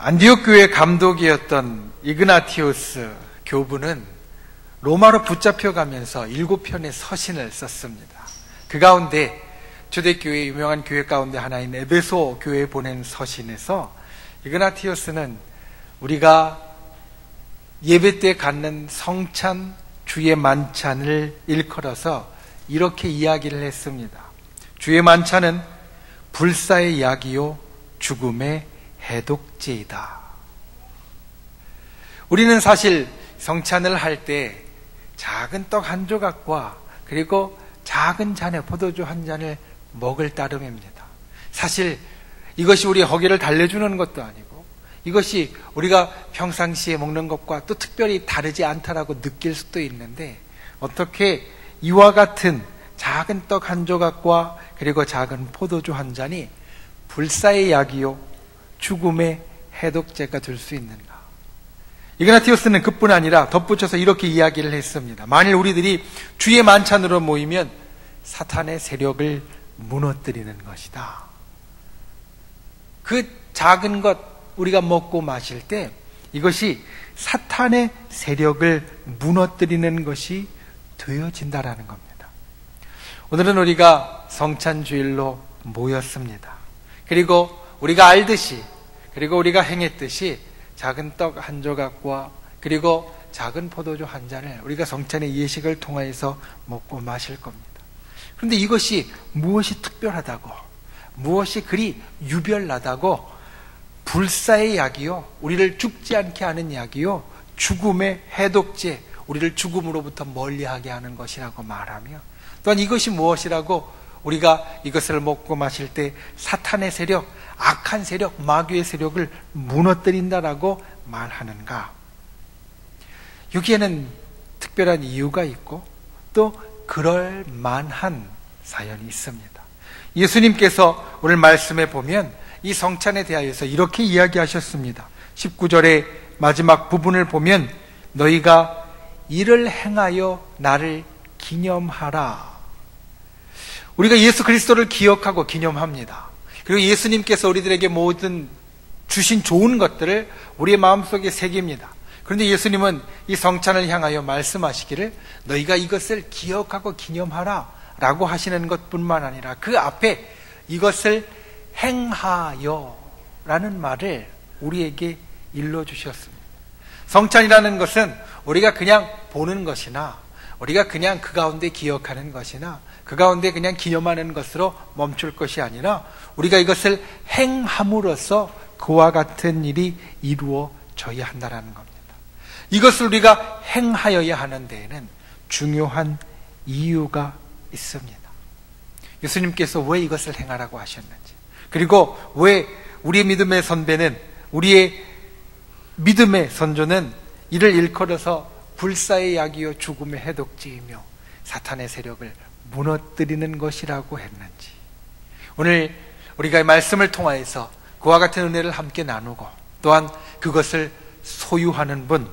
안디옥 교회 감독이었던 이그나티우스 교부는 로마로 붙잡혀가면서 7편의 서신을 썼습니다. 그 가운데 초대교회 유명한 교회 가운데 하나인 에베소 교회에 보낸 서신에서 이그나티우스는 우리가 예배 때 갖는 성찬, 주의 만찬을 일컬어서 이렇게 이야기를 했습니다. 주의 만찬은 불사의 약이요 죽음의 해독제이다. 우리는 사실 성찬을 할 때 작은 떡 한 조각과 그리고 작은 잔의 포도주 한 잔을 먹을 따름입니다. 사실 이것이 우리 허기를 달래주는 것도 아니고 이것이 우리가 평상시에 먹는 것과 또 특별히 다르지 않다라고 느낄 수도 있는데 어떻게 이와 같은 작은 떡 한 조각과 그리고 작은 포도주 한 잔이 불사의 약이요 죽음의 해독제가 될 수 있는가? 이그나티우스는 그뿐 아니라 덧붙여서 이렇게 이야기를 했습니다. 만일 우리들이 주의 만찬으로 모이면 사탄의 세력을 무너뜨리는 것이다. 그 작은 것 우리가 먹고 마실 때 이것이 사탄의 세력을 무너뜨리는 것이 되어진다라는 겁니다. 오늘은 우리가 성찬주일로 모였습니다. 그리고 우리가 알듯이 그리고 우리가 행했듯이 작은 떡 한 조각과 그리고 작은 포도주 한 잔을 우리가 성찬의 예식을 통하여서 먹고 마실 겁니다. 그런데 이것이 무엇이 특별하다고, 무엇이 그리 유별나다고 불사의 약이요, 우리를 죽지 않게 하는 약이요, 죽음의 해독제, 우리를 죽음으로부터 멀리하게 하는 것이라고 말하며, 또한 이것이 무엇이라고 우리가 이것을 먹고 마실 때 사탄의 세력, 악한 세력, 마귀의 세력을 무너뜨린다라고 말하는가? 여기에는 특별한 이유가 있고 또 그럴 만한 사연이 있습니다. 예수님께서 오늘 말씀에 보면 이 성찬에 대하여서 이렇게 이야기하셨습니다. 19절의 마지막 부분을 보면 너희가 이를 행하여 나를 기념하라. 우리가 예수 그리스도를 기억하고 기념합니다. 그리고 예수님께서 우리들에게 모든 주신 좋은 것들을 우리의 마음속에 새깁니다. 그런데 예수님은 이 성찬을 향하여 말씀하시기를 너희가 이것을 기억하고 기념하라 라고 하시는 것뿐만 아니라 그 앞에 이것을 행하여 라는 말을 우리에게 일러주셨습니다. 성찬이라는 것은 우리가 그냥 보는 것이나 우리가 그냥 그 가운데 기억하는 것이나 그 가운데 그냥 기념하는 것으로 멈출 것이 아니라 우리가 이것을 행함으로써 그와 같은 일이 이루어져야 한다는 겁니다. 이것을 우리가 행하여야 하는 데에는 중요한 이유가 있습니다. 예수님께서 왜 이것을 행하라고 하셨는지, 그리고 왜 우리의 믿음의 선배는, 우리의 믿음의 선조는 이를 일컬어서 불사의 약이요 죽음의 해독제이며 사탄의 세력을 무너뜨리는 것이라고 했는지, 오늘 우리가 말씀을 통하여서 그와 같은 은혜를 함께 나누고 또한 그것을 소유하는 분,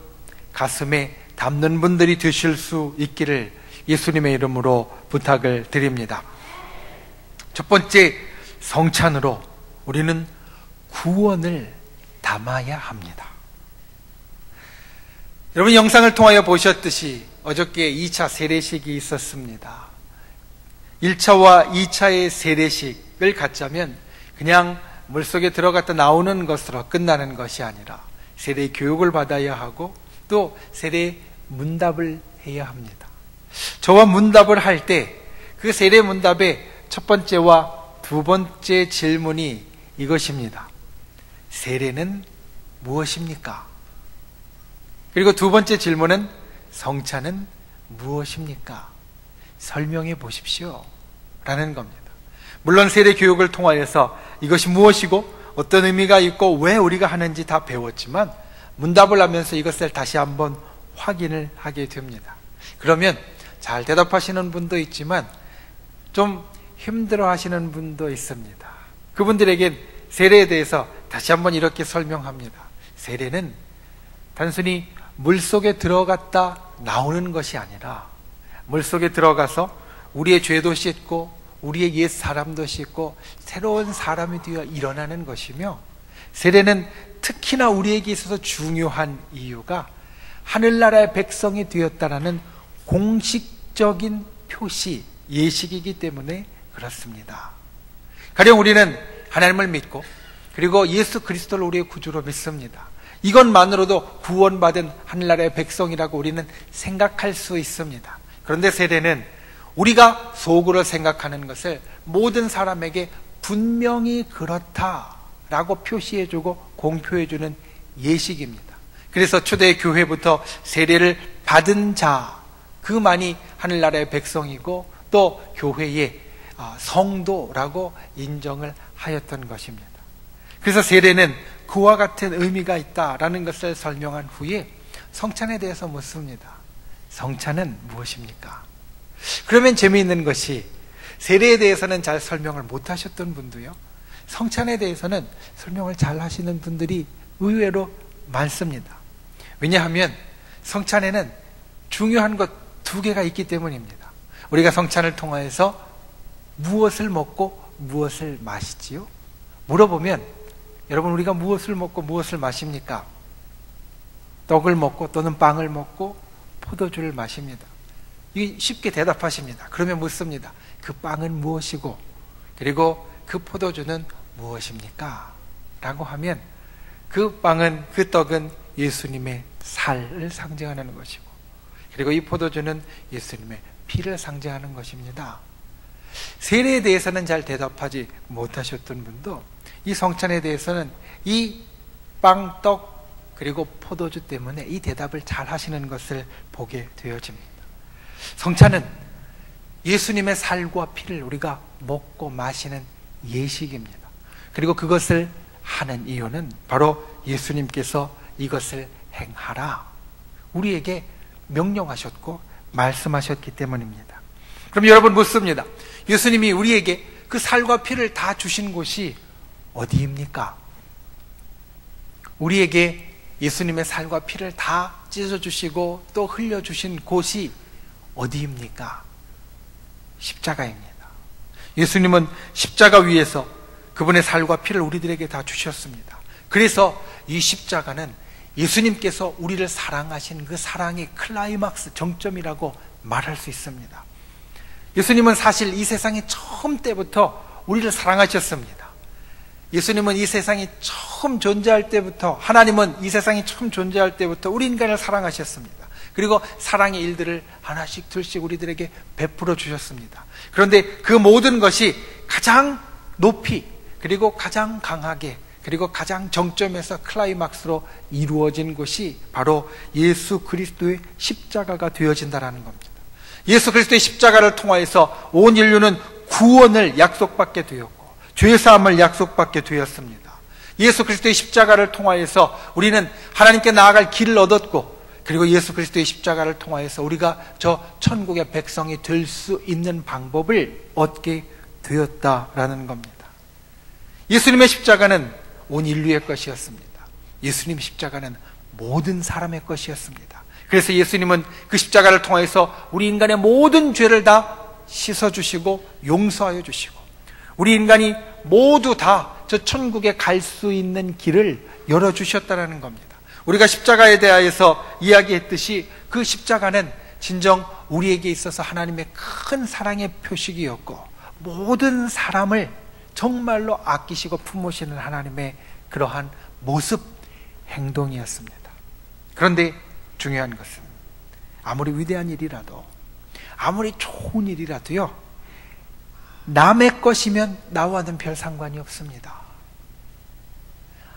가슴에 담는 분들이 되실 수 있기를 예수님의 이름으로 부탁을 드립니다. 첫 번째, 성찬으로 우리는 구원을 담아야 합니다. 여러분 영상을 통하여 보셨듯이 어저께 2차 세례식이 있었습니다. 1차와 2차의 세례식을 갖자면 그냥 물속에 들어갔다 나오는 것으로 끝나는 것이 아니라 세례 교육을 받아야 하고 또 세례 문답을 해야 합니다. 저와 문답을 할 때 그 세례 문답의 첫 번째와 두 번째 질문이 이것입니다. 세례는 무엇입니까? 그리고 두 번째 질문은 성찬은 무엇입니까? 설명해 보십시오 라는 겁니다. 물론 세례 교육을 통하여서 이것이 무엇이고 어떤 의미가 있고 왜 우리가 하는지 다 배웠지만 문답을 하면서 이것을 다시 한번 확인을 하게 됩니다. 그러면 잘 대답하시는 분도 있지만 좀 힘들어 하시는 분도 있습니다. 그분들에겐 세례에 대해서 다시 한번 이렇게 설명합니다. 세례는 단순히 물속에 들어갔다 나오는 것이 아니라 물속에 들어가서 우리의 죄도 씻고 우리의 옛 사람도 씻고 새로운 사람이 되어 일어나는 것이며, 세례는 특히나 우리에게 있어서 중요한 이유가 하늘나라의 백성이 되었다라는 공식적인 표시, 예식이기 때문에 그렇습니다. 가령 우리는 하나님을 믿고 그리고 예수 그리스도를 우리의 구주로 믿습니다. 이것만으로도 구원받은 하늘나라의 백성이라고 우리는 생각할 수 있습니다. 그런데 세례는 우리가 속으로 생각하는 것을 모든 사람에게 분명히 그렇다라고 표시해주고 공표해주는 예식입니다. 그래서 초대교회부터 세례를 받은 자, 그만이 하늘나라의 백성이고 또 교회의 성도라고 인정을 하였던 것입니다. 그래서 세례는 그와 같은 의미가 있다라는 것을 설명한 후에 성찬에 대해서 묻습니다. 성찬은 무엇입니까? 그러면 재미있는 것이 세례에 대해서는 잘 설명을 못 하셨던 분도요, 성찬에 대해서는 설명을 잘 하시는 분들이 의외로 많습니다. 왜냐하면 성찬에는 중요한 것 두 개가 있기 때문입니다. 우리가 성찬을 통하여서 무엇을 먹고 무엇을 마시지요? 물어보면 여러분, 우리가 무엇을 먹고 무엇을 마십니까? 떡을 먹고 또는 빵을 먹고 포도주를 마십니다. 이게 쉽게 대답하십니다. 그러면 묻습니다. 그 빵은 무엇이고 그리고 그 포도주는 무엇입니까? 라고 하면 그 빵은, 그 떡은 예수님의 살을 상징하는 것이고 그리고 이 포도주는 예수님의 피를 상징하는 것입니다. 세례에 대해서는 잘 대답하지 못하셨던 분도 이 성찬에 대해서는 이 빵, 떡 그리고 포도주 때문에 이 대답을 잘 하시는 것을 보게 되어집니다. 성찬은 예수님의 살과 피를 우리가 먹고 마시는 예식입니다. 그리고 그것을 하는 이유는 바로 예수님께서 이것을 행하라 우리에게 명령하셨고 말씀하셨기 때문입니다. 그럼 여러분 묻습니다. 예수님이 우리에게 그 살과 피를 다 주신 곳이 어디입니까? 우리에게 예수님의 살과 피를 다 찢어주시고 또 흘려주신 곳이 어디입니까? 십자가입니다. 예수님은 십자가 위에서 그분의 살과 피를 우리들에게 다 주셨습니다. 그래서 이 십자가는 예수님께서 우리를 사랑하신 그 사랑의 클라이막스, 정점이라고 말할 수 있습니다. 예수님은 사실 이 세상의 처음 때부터 우리를 사랑하셨습니다. 예수님은 이 세상이 처음 존재할 때부터, 하나님은 이 세상이 처음 존재할 때부터 우리 인간을 사랑하셨습니다. 그리고 사랑의 일들을 하나씩 둘씩 우리들에게 베풀어 주셨습니다. 그런데 그 모든 것이 가장 높이 그리고 가장 강하게 그리고 가장 정점에서 클라이막스로 이루어진 것이 바로 예수 그리스도의 십자가가 되어진다는 겁니다. 예수 그리스도의 십자가를 통하여서 온 인류는 구원을 약속받게 되었고 죄사함을 약속받게 되었습니다. 예수 그리스도의 십자가를 통하여서 우리는 하나님께 나아갈 길을 얻었고 그리고 예수 그리스도의 십자가를 통하여서 우리가 저 천국의 백성이 될 수 있는 방법을 얻게 되었다라는 겁니다. 예수님의 십자가는 온 인류의 것이었습니다. 예수님 십자가는 모든 사람의 것이었습니다. 그래서 예수님은 그 십자가를 통해서 우리 인간의 모든 죄를 다 씻어주시고 용서하여 주시고 우리 인간이 모두 다 저 천국에 갈 수 있는 길을 열어주셨다는 겁니다. 우리가 십자가에 대하여서 이야기했듯이 그 십자가는 진정 우리에게 있어서 하나님의 큰 사랑의 표식이었고 모든 사람을 정말로 아끼시고 품으시는 하나님의 그러한 모습, 행동이었습니다. 그런데 중요한 것은 아무리 위대한 일이라도 아무리 좋은 일이라도요 남의 것이면 나와는 별 상관이 없습니다.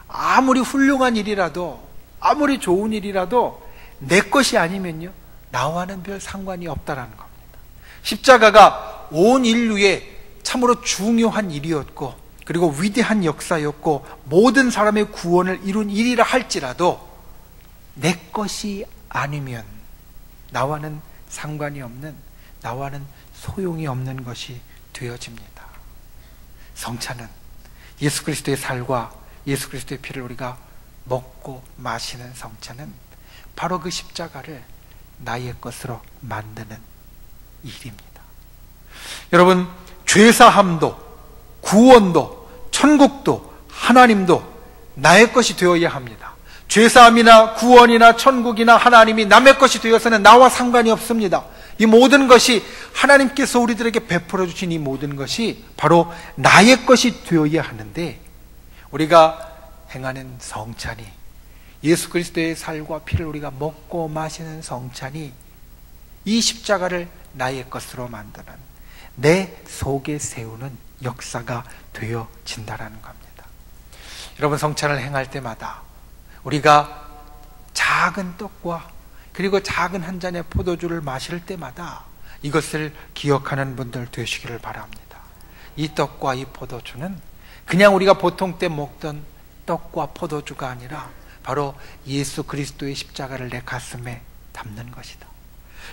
아무리 훌륭한 일이라도 아무리 좋은 일이라도 내 것이 아니면요 나와는 별 상관이 없다라는 겁니다. 십자가가 온 인류의 참으로 중요한 일이었고 그리고 위대한 역사였고 모든 사람의 구원을 이룬 일이라 할지라도 내 것이 아니면 나와는 상관이 없는, 나와는 소용이 없는 것이 되어집니다. 성찬은 예수 그리스도의 살과 예수 그리스도의 피를 우리가 먹고 마시는 성찬은 바로 그 십자가를 나의 것으로 만드는 일입니다. 여러분, 죄사함도 구원도 천국도 하나님도 나의 것이 되어야 합니다. 죄사함이나 구원이나 천국이나 하나님이 남의 것이 되어서는 나와 상관이 없습니다. 이 모든 것이 하나님께서 우리들에게 베풀어 주신 이 모든 것이 바로 나의 것이 되어야 하는데, 우리가 행하는 성찬이, 예수 그리스도의 살과 피를 우리가 먹고 마시는 성찬이 이 십자가를 나의 것으로 만드는, 내 속에 세우는 역사가 되어진다라는 겁니다. 여러분, 성찬을 행할 때마다 우리가 작은 떡과 그리고 작은 한 잔의 포도주를 마실 때마다 이것을 기억하는 분들 되시기를 바랍니다. 이 떡과 이 포도주는 그냥 우리가 보통 때 먹던 떡과 포도주가 아니라 바로 예수 그리스도의 십자가를 내 가슴에 담는 것이다.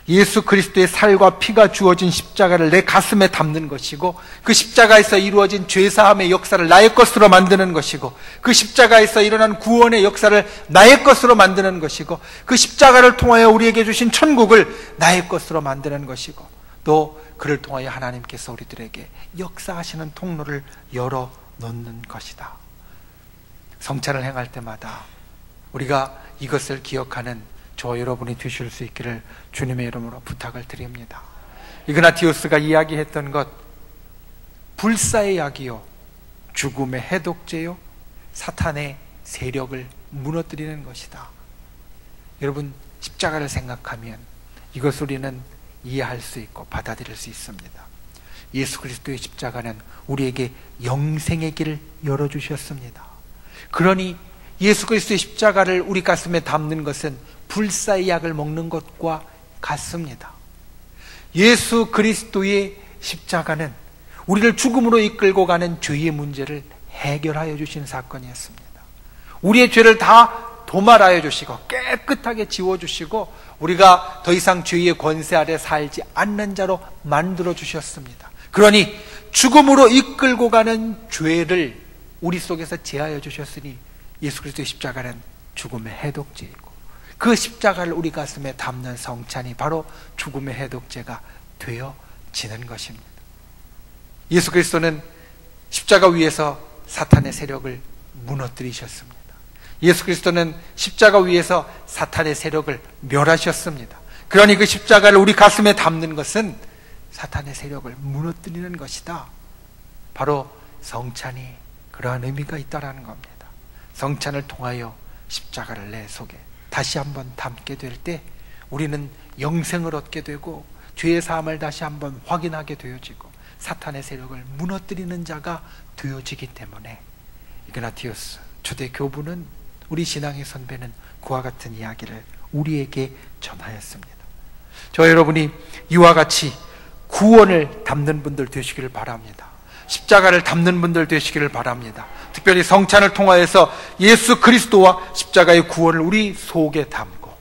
예수 그리스도의 살과 피가 주어진 십자가를 내 가슴에 담는 것이고, 그 십자가에서 이루어진 죄사함의 역사를 나의 것으로 만드는 것이고, 그 십자가에서 일어난 구원의 역사를 나의 것으로 만드는 것이고, 그 십자가를 통하여 우리에게 주신 천국을 나의 것으로 만드는 것이고, 또 그를 통하여 하나님께서 우리들에게 역사하시는 통로를 열어놓는 것이다. 성찬을 행할 때마다 우리가 이것을 기억하는 저와 여러분이 되실 수 있기를 주님의 이름으로 부탁을 드립니다. 이그나티우스가 이야기했던 것, 불사의 약이요 죽음의 해독제요 사탄의 세력을 무너뜨리는 것이다. 여러분, 십자가를 생각하면 이것을 우리는 이해할 수 있고 받아들일 수 있습니다. 예수 그리스도의 십자가는 우리에게 영생의 길을 열어주셨습니다. 그러니 예수 그리스도의 십자가를 우리 가슴에 담는 것은 불사의 약을 먹는 것과 같습니다. 예수 그리스도의 십자가는 우리를 죽음으로 이끌고 가는 죄의 문제를 해결하여 주신 사건이었습니다. 우리의 죄를 다 도말하여 주시고 깨끗하게 지워주시고 우리가 더 이상 죄의 권세 아래 살지 않는 자로 만들어 주셨습니다. 그러니 죽음으로 이끌고 가는 죄를 우리 속에서 제하여 주셨으니 예수 그리스도의 십자가는 죽음의 해독제이고, 그 십자가를 우리 가슴에 담는 성찬이 바로 죽음의 해독제가 되어지는 것입니다. 예수 그리스도는 십자가 위에서 사탄의 세력을 무너뜨리셨습니다. 예수 그리스도는 십자가 위에서 사탄의 세력을 멸하셨습니다. 그러니 그 십자가를 우리 가슴에 담는 것은 사탄의 세력을 무너뜨리는 것이다. 바로 성찬이 그러한 의미가 있다는 겁니다. 성찬을 통하여 십자가를 내 속에 다시 한번 담게 될 때 우리는 영생을 얻게 되고 죄의 사함을 다시 한번 확인하게 되어지고 사탄의 세력을 무너뜨리는 자가 되어지기 때문에 이그나티우스 초대 교부는, 우리 신앙의 선배는 그와 같은 이야기를 우리에게 전하였습니다. 저 여러분이 이와 같이 구원을 담는 분들 되시기를 바랍니다. 십자가를 담는 분들 되시기를 바랍니다. 특별히 성찬을 통하여서 예수 그리스도와 십자가의 구원을 우리 속에 담고,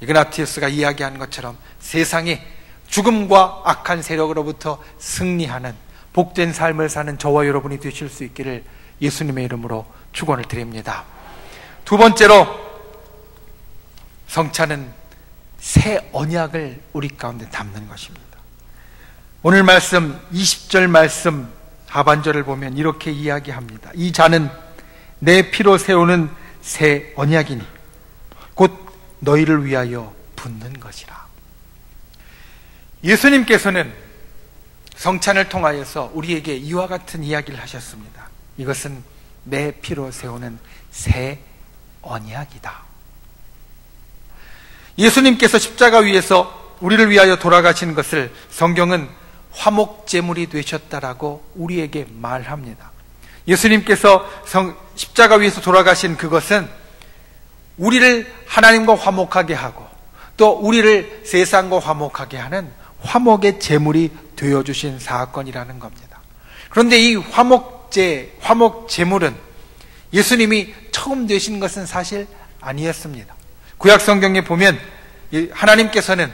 이그나티우스가 이야기한 것처럼 세상에 죽음과 악한 세력으로부터 승리하는 복된 삶을 사는 저와 여러분이 되실 수 있기를 예수님의 이름으로 축원을 드립니다. 두 번째로, 성찬은 새 언약을 우리 가운데 담는 것입니다. 오늘 말씀 20절 말씀 하반절을 보면 이렇게 이야기합니다. 이 잔은 내 피로 세우는 새 언약이니 곧 너희를 위하여 붓는 것이라. 예수님께서는 성찬을 통하여서 우리에게 이와 같은 이야기를 하셨습니다. 이것은 내 피로 세우는 새 언약이다. 예수님께서 십자가 위에서 우리를 위하여 돌아가신 것을 성경은 화목제물이 되셨다라고 우리에게 말합니다. 예수님께서 십자가 위에서 돌아가신 그것은 우리를 하나님과 화목하게 하고 또 우리를 세상과 화목하게 하는 화목의 제물이 되어주신 사건이라는 겁니다. 그런데 이 화목제물은 예수님이 처음 되신 것은 사실 아니었습니다. 구약 성경에 보면 하나님께서는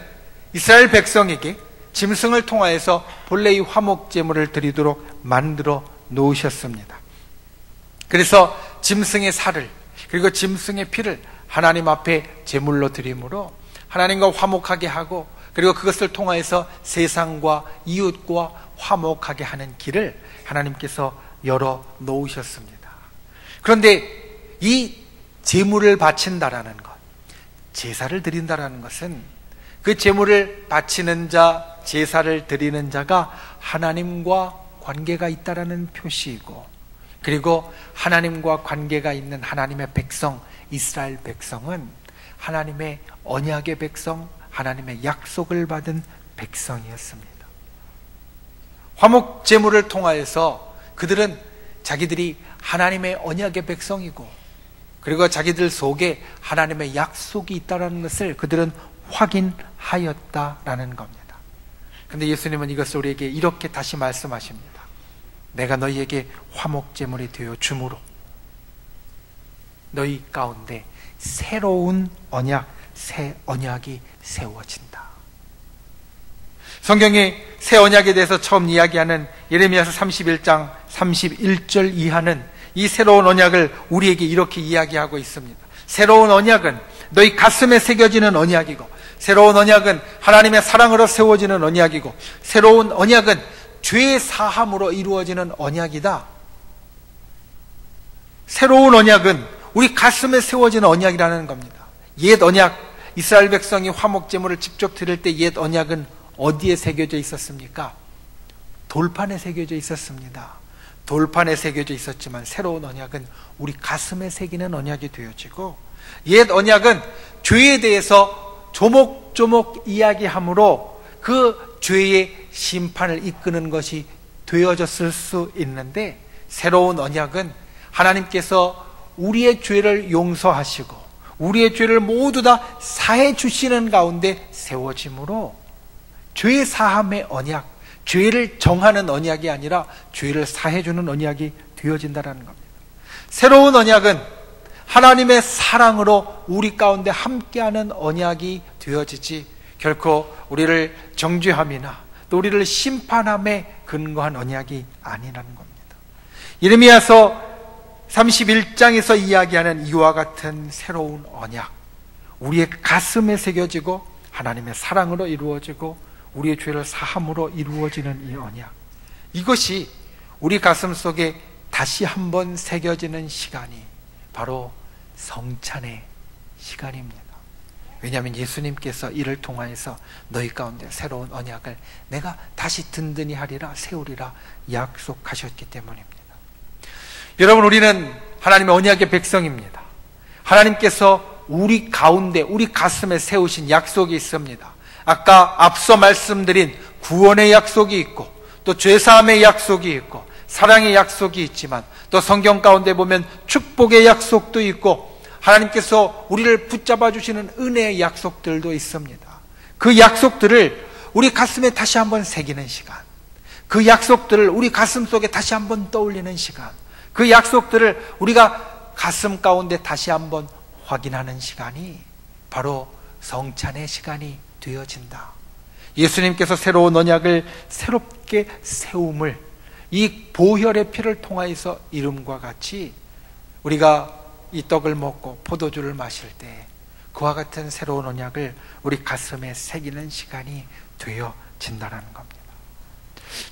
이스라엘 백성에게 짐승을 통하여서 본래 이 화목제물을 드리도록 만들어 놓으셨습니다. 그래서 짐승의 살을 그리고 짐승의 피를 하나님 앞에 제물로 드림으로 하나님과 화목하게 하고, 그리고 그것을 통하여서 세상과 이웃과 화목하게 하는 길을 하나님께서 열어 놓으셨습니다. 그런데 이 제물을 바친다라는 것, 제사를 드린다라는 것은 그 제물을 바치는 자, 제사를 드리는 자가 하나님과 관계가 있다라는 표시이고, 그리고 하나님과 관계가 있는 하나님의 백성, 이스라엘 백성은 하나님의 언약의 백성, 하나님의 약속을 받은 백성이었습니다. 화목 제물을 통하여서 그들은 자기들이 하나님의 언약의 백성이고, 그리고 자기들 속에 하나님의 약속이 있다는 것을 그들은 확인하였다라는 겁니다. 그런데 예수님은 이것을 우리에게 이렇게 다시 말씀하십니다. 내가 너희에게 화목 제물이 되어 주므로 너희 가운데 새로운 언약, 새 언약이 세워진다. 성경의 새 언약에 대해서 처음 이야기하는 예레미야서 31장 31절 이하는 이 새로운 언약을 우리에게 이렇게 이야기하고 있습니다. 새로운 언약은 너희 가슴에 새겨지는 언약이고, 새로운 언약은 하나님의 사랑으로 세워지는 언약이고, 새로운 언약은 죄 사함으로 이루어지는 언약이다. 새로운 언약은 우리 가슴에 세워지는 언약이라는 겁니다. 옛 언약, 이스라엘 백성이 화목 제물을 직접 드릴 때 옛 언약은 어디에 새겨져 있었습니까? 돌판에 새겨져 있었습니다. 돌판에 새겨져 있었지만 새로운 언약은 우리 가슴에 새기는 언약이 되어지고, 옛 언약은 죄에 대해서 조목조목 이야기함으로 그 죄의 심판을 이끄는 것이 되어졌을 수 있는데, 새로운 언약은 하나님께서 우리의 죄를 용서하시고 우리의 죄를 모두 다 사해 주시는 가운데 세워짐으로 죄 사함의 언약, 죄를 정하는 언약이 아니라 죄를 사해주는 언약이 되어진다는 겁니다. 새로운 언약은 하나님의 사랑으로 우리 가운데 함께하는 언약이 되어지지, 결코 우리를 정죄함이나 또 우리를 심판함에 근거한 언약이 아니라는 겁니다. 예레미야서 31장에서 이야기하는 이와 같은 새로운 언약, 우리의 가슴에 새겨지고 하나님의 사랑으로 이루어지고 우리의 죄를 사함으로 이루어지는 이 언약, 이것이 우리 가슴 속에 다시 한번 새겨지는 시간이 바로 성찬의 시간입니다. 왜냐하면 예수님께서 이를 통하여서 너희 가운데 새로운 언약을 내가 다시 든든히 하리라, 세우리라 약속하셨기 때문입니다. 여러분, 우리는 하나님의 언약의 백성입니다. 하나님께서 우리 가운데, 우리 가슴에 세우신 약속이 있습니다. 아까 앞서 말씀드린 구원의 약속이 있고, 또 죄사함의 약속이 있고, 사랑의 약속이 있지만, 또 성경 가운데 보면 축복의 약속도 있고, 하나님께서 우리를 붙잡아 주시는 은혜의 약속들도 있습니다. 그 약속들을 우리 가슴에 다시 한번 새기는 시간, 그 약속들을 우리 가슴 속에 다시 한번 떠올리는 시간, 그 약속들을 우리가 가슴 가운데 다시 한번 확인하는 시간이 바로 성찬의 시간이 되어진다. 예수님께서 새로운 언약을 새롭게 세움을 이 보혈의 피를 통하여서 이름과 같이 우리가 이 떡을 먹고 포도주를 마실 때 그와 같은 새로운 언약을 우리 가슴에 새기는 시간이 되어진다는 겁니다.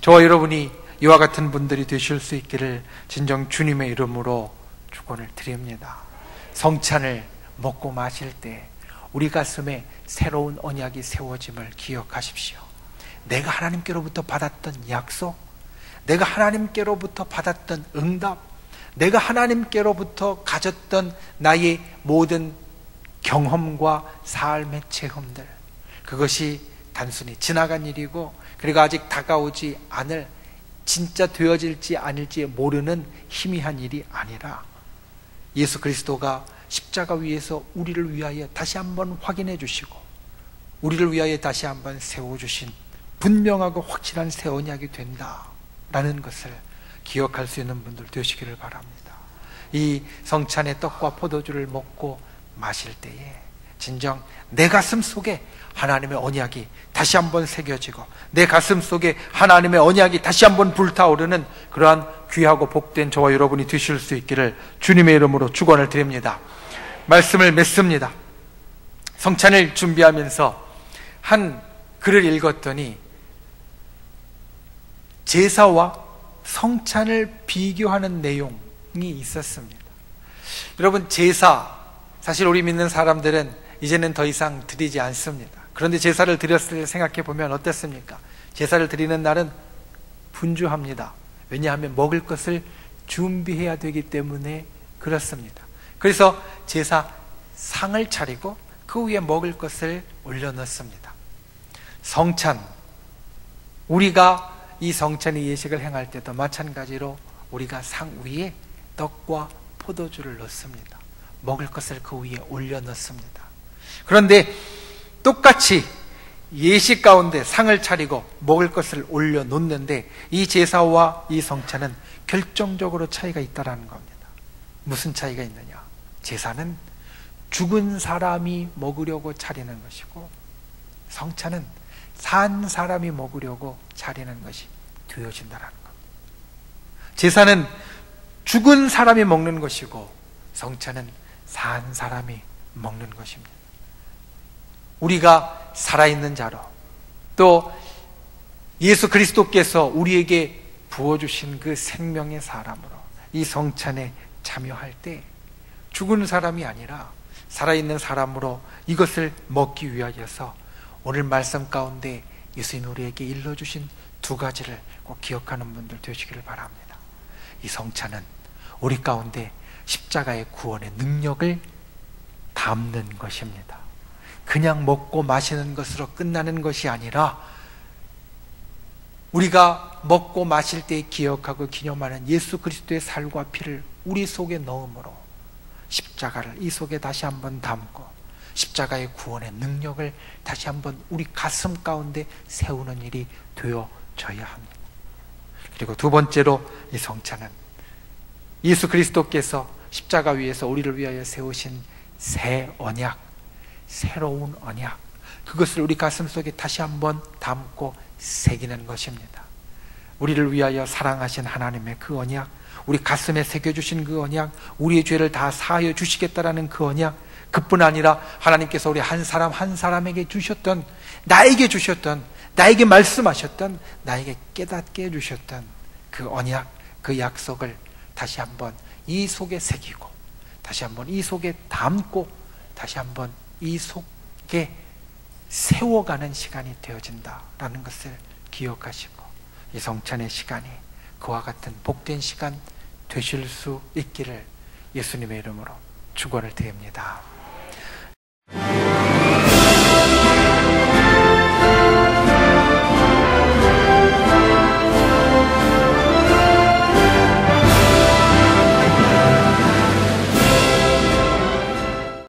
저와 여러분이 이와 같은 분들이 되실 수 있기를 진정 주님의 이름으로 축원을 드립니다. 성찬을 먹고 마실 때 우리 가슴에 새로운 언약이 세워짐을 기억하십시오. 내가 하나님께로부터 받았던 약속, 내가 하나님께로부터 받았던 응답, 내가 하나님께로부터 가졌던 나의 모든 경험과 삶의 체험들, 그것이 단순히 지나간 일이고, 그리고 아직 다가오지 않을, 진짜 되어질지 아닐지 모르는 희미한 일이 아니라 예수 그리스도가 십자가 위에서 우리를 위하여 다시 한번 확인해 주시고 우리를 위하여 다시 한번 세워주신 분명하고 확실한 새 언약이 된다라는 것을 기억할 수 있는 분들 되시기를 바랍니다. 이 성찬의 떡과 포도주를 먹고 마실 때에 진정 내 가슴 속에 하나님의 언약이 다시 한번 새겨지고 내 가슴 속에 하나님의 언약이 다시 한번 불타오르는 그러한 귀하고 복된 저와 여러분이 되실 수 있기를 주님의 이름으로 축원을 드립니다. 말씀을 맺습니다. 성찬을 준비하면서 한 글을 읽었더니 제사와 성찬을 비교하는 내용이 있었습니다. 여러분, 제사, 사실 우리 믿는 사람들은 이제는 더 이상 드리지 않습니다. 그런데 제사를 드렸을 때 생각해 보면 어떻습니까? 제사를 드리는 날은 분주합니다. 왜냐하면 먹을 것을 준비해야 되기 때문에 그렇습니다. 그래서 제사 상을 차리고 그 위에 먹을 것을 올려놓습니다. 성찬, 우리가 이 성찬의 예식을 행할 때도 마찬가지로 우리가 상 위에 떡과 포도주를 넣습니다. 먹을 것을 그 위에 올려놓습니다. 그런데 똑같이 예식 가운데 상을 차리고 먹을 것을 올려놓는데 이 제사와 이 성찬은 결정적으로 차이가 있다는 겁니다. 무슨 차이가 있느냐? 제사는 죽은 사람이 먹으려고 차리는 것이고 성찬은 산 사람이 먹으려고 차리는 것이 되어진다는 겁니다. 제사는 죽은 사람이 먹는 것이고 성찬은 산 사람이 먹는 것입니다. 우리가 살아있는 자로 또 예수 그리스도께서 우리에게 부어주신 그 생명의 사람으로 이 성찬에 참여할 때 죽은 사람이 아니라 살아있는 사람으로 이것을 먹기 위하여서 오늘 말씀 가운데 예수님이 우리에게 일러주신 두 가지를 꼭 기억하는 분들 되시기를 바랍니다. 이 성찬은 우리 가운데 십자가의 구원의 능력을 담는 것입니다. 그냥 먹고 마시는 것으로 끝나는 것이 아니라 우리가 먹고 마실 때 기억하고 기념하는 예수 그리스도의 살과 피를 우리 속에 넣음으로 십자가를 이 속에 다시 한번 담고 십자가의 구원의 능력을 다시 한번 우리 가슴 가운데 세우는 일이 되어져야 합니다. 그리고 두 번째로 이 성찬은 예수 그리스도께서 십자가 위에서 우리를 위하여 세우신 새 언약, 새로운 언약, 그것을 우리 가슴 속에 다시 한번 담고 새기는 것입니다. 우리를 위하여 사랑하신 하나님의 그 언약, 우리 가슴에 새겨주신 그 언약, 우리의 죄를 다 사하여 주시겠다라는 그 언약, 그뿐 아니라 하나님께서 우리 한 사람 한 사람에게 주셨던, 나에게 주셨던, 나에게 말씀하셨던, 나에게 깨닫게 해주셨던 그 언약, 그 약속을 다시 한번 이 속에 새기고 다시 한번 이 속에 담고 다시 한번 이 속에 세워가는 시간이 되어진다라는 것을 기억하시고 이 성찬의 시간이 그와 같은 복된 시간 되실 수 있기를 예수님의 이름으로 축원을 드립니다.